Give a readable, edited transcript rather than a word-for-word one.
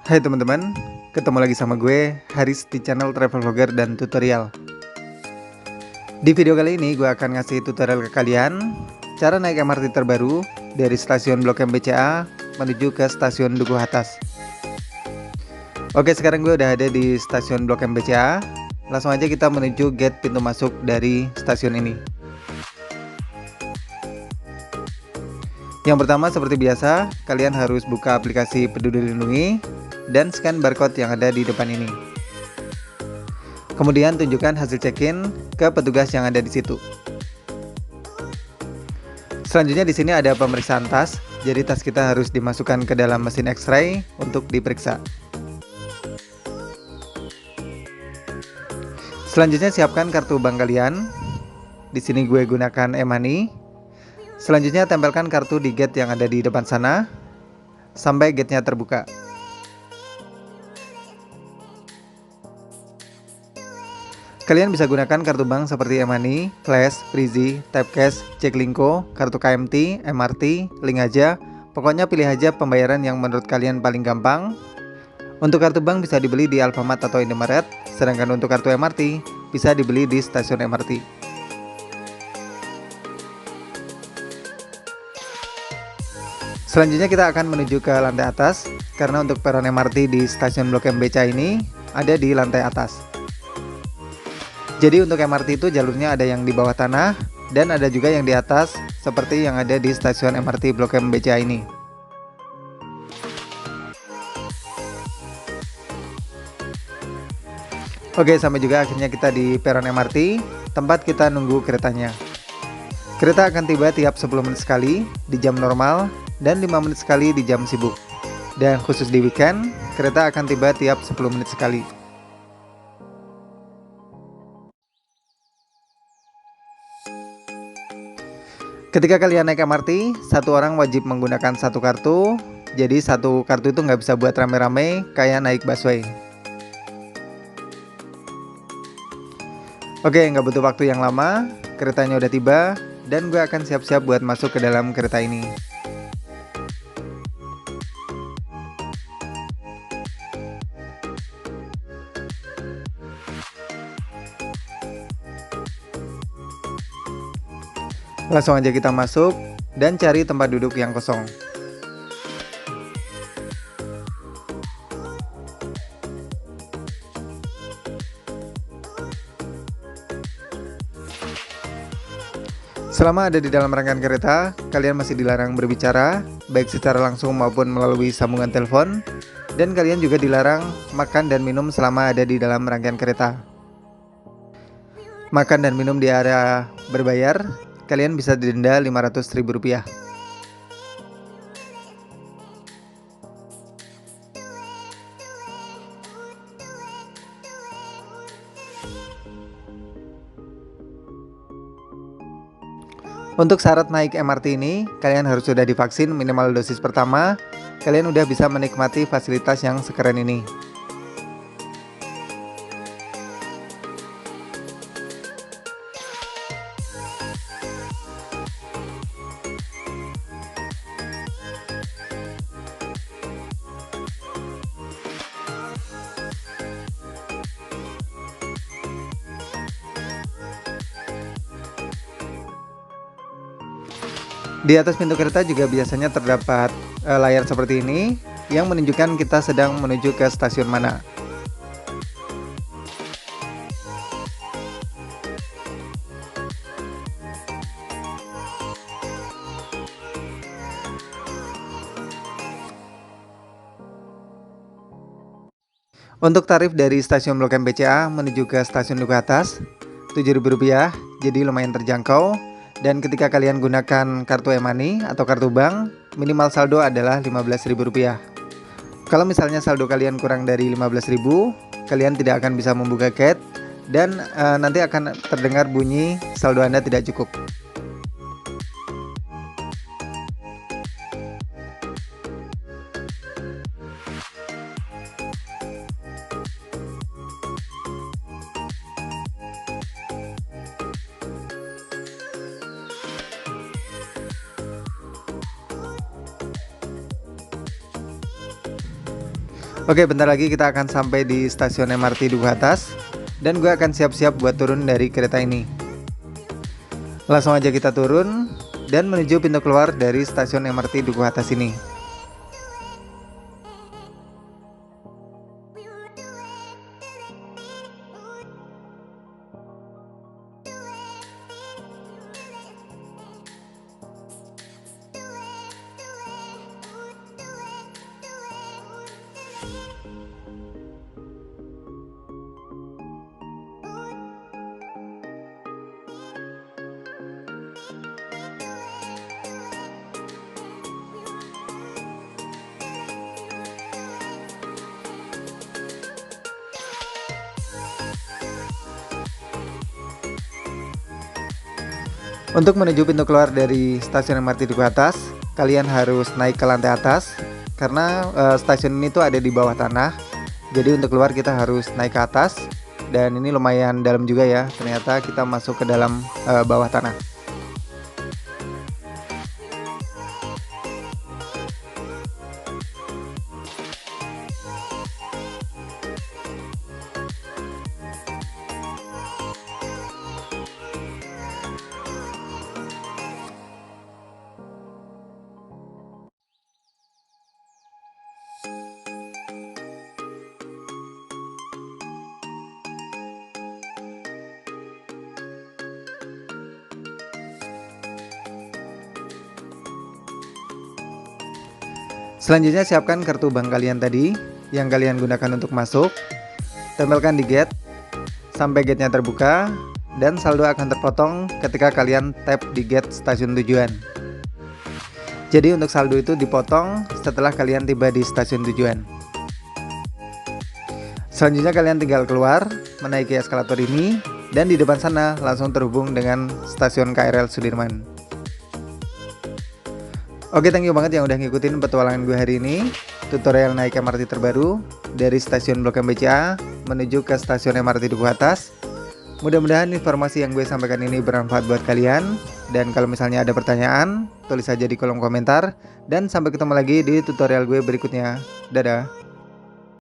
Hai teman-teman, ketemu lagi sama gue, Haris di channel Travel Vlogger dan Tutorial. Di video kali ini gue akan ngasih tutorial ke kalian cara naik MRT terbaru dari stasiun Blok M BCA menuju ke stasiun Dukuh Atas. Oke, sekarang gue udah ada di stasiun Blok M BCA. Langsung aja kita menuju gate pintu masuk dari stasiun ini. Yang pertama, seperti biasa, kalian harus buka aplikasi Peduli Lindungi dan scan barcode yang ada di depan ini. Kemudian tunjukkan hasil check-in ke petugas yang ada di situ. Selanjutnya di sini ada pemeriksaan tas, jadi tas kita harus dimasukkan ke dalam mesin X-ray untuk diperiksa. Selanjutnya siapkan kartu bank kalian. Di sini gue gunakan e-money. Selanjutnya tempelkan kartu di gate yang ada di depan sana sampai gate-nya terbuka. Kalian bisa gunakan kartu bank seperti e-money, Flash, Freezy, Tapcash, Jaklingko, kartu KMT, MRT, link aja. Pokoknya pilih aja pembayaran yang menurut kalian paling gampang. Untuk kartu bank bisa dibeli di Alfamart atau Indomaret, sedangkan untuk kartu MRT bisa dibeli di stasiun MRT. Selanjutnya kita akan menuju ke lantai atas, karena untuk peron MRT di stasiun Blok M BCA ini ada di lantai atas. Jadi untuk MRT itu jalurnya ada yang di bawah tanah dan ada juga yang di atas seperti yang ada di stasiun MRT Blok M BCA ini. Oke, sampai juga akhirnya kita di peron MRT, tempat kita nunggu keretanya. Kereta akan tiba tiap 10 menit sekali di jam normal dan 5 menit sekali di jam sibuk. Dan khusus di weekend, kereta akan tiba tiap 10 menit sekali. Ketika kalian naik MRT, satu orang wajib menggunakan satu kartu. Jadi satu kartu itu nggak bisa buat rame-rame kayak naik busway. Oke, nggak butuh waktu yang lama, keretanya udah tiba, dan gue akan siap-siap buat masuk ke dalam kereta ini. Langsung aja kita masuk dan cari tempat duduk yang kosong. Selama ada di dalam rangkaian kereta, kalian masih dilarang berbicara, baik secara langsung maupun melalui sambungan telepon, dan kalian juga dilarang makan dan minum selama ada di dalam rangkaian kereta. Makan dan minum di area berbayar, kalian bisa didenda Rp500.000. Untuk syarat naik MRT ini, kalian harus sudah divaksin minimal dosis pertama. Kalian udah bisa menikmati fasilitas yang sekeren ini. Di atas pintu kereta juga biasanya terdapat layar seperti ini yang menunjukkan kita sedang menuju ke stasiun mana. Untuk tarif dari stasiun Blok M BCA menuju ke stasiun Dukuh Atas Rp7.000, jadi lumayan terjangkau. Dan ketika kalian gunakan kartu e-money atau kartu bank, minimal saldo adalah Rp15.000. Kalau misalnya saldo kalian kurang dari Rp15.000, kalian tidak akan bisa membuka gate dan nanti akan terdengar bunyi saldo Anda tidak cukup. Oke, bentar lagi kita akan sampai di stasiun MRT Duku Atas dan gue akan siap-siap buat turun dari kereta ini. Langsung aja kita turun dan menuju pintu keluar dari stasiun MRT Duku Atas ini. Untuk menuju pintu keluar dari stasiun MRT Duku Atas, kalian harus naik ke lantai atas karena stasiun ini tuh ada di bawah tanah. Jadi untuk keluar kita harus naik ke atas dan ini lumayan dalam juga ya. Ternyata kita masuk ke dalam bawah tanah. Selanjutnya siapkan kartu bank kalian tadi yang kalian gunakan untuk masuk. Tempelkan di gate sampai gate-nya terbuka dan saldo akan terpotong ketika kalian tap di gate stasiun tujuan. Jadi untuk saldo itu dipotong setelah kalian tiba di stasiun tujuan. Selanjutnya kalian tinggal keluar, menaiki eskalator ini dan di depan sana langsung terhubung dengan stasiun KRL Sudirman. Oke, thank you banget yang udah ngikutin petualangan gue hari ini. Tutorial naik MRT terbaru dari stasiun Blok M BCA menuju ke stasiun MRT Duku Atas. Mudah-mudahan informasi yang gue sampaikan ini bermanfaat buat kalian. Dan kalau misalnya ada pertanyaan, tulis aja di kolom komentar. Dan sampai ketemu lagi di tutorial gue berikutnya. Dadah!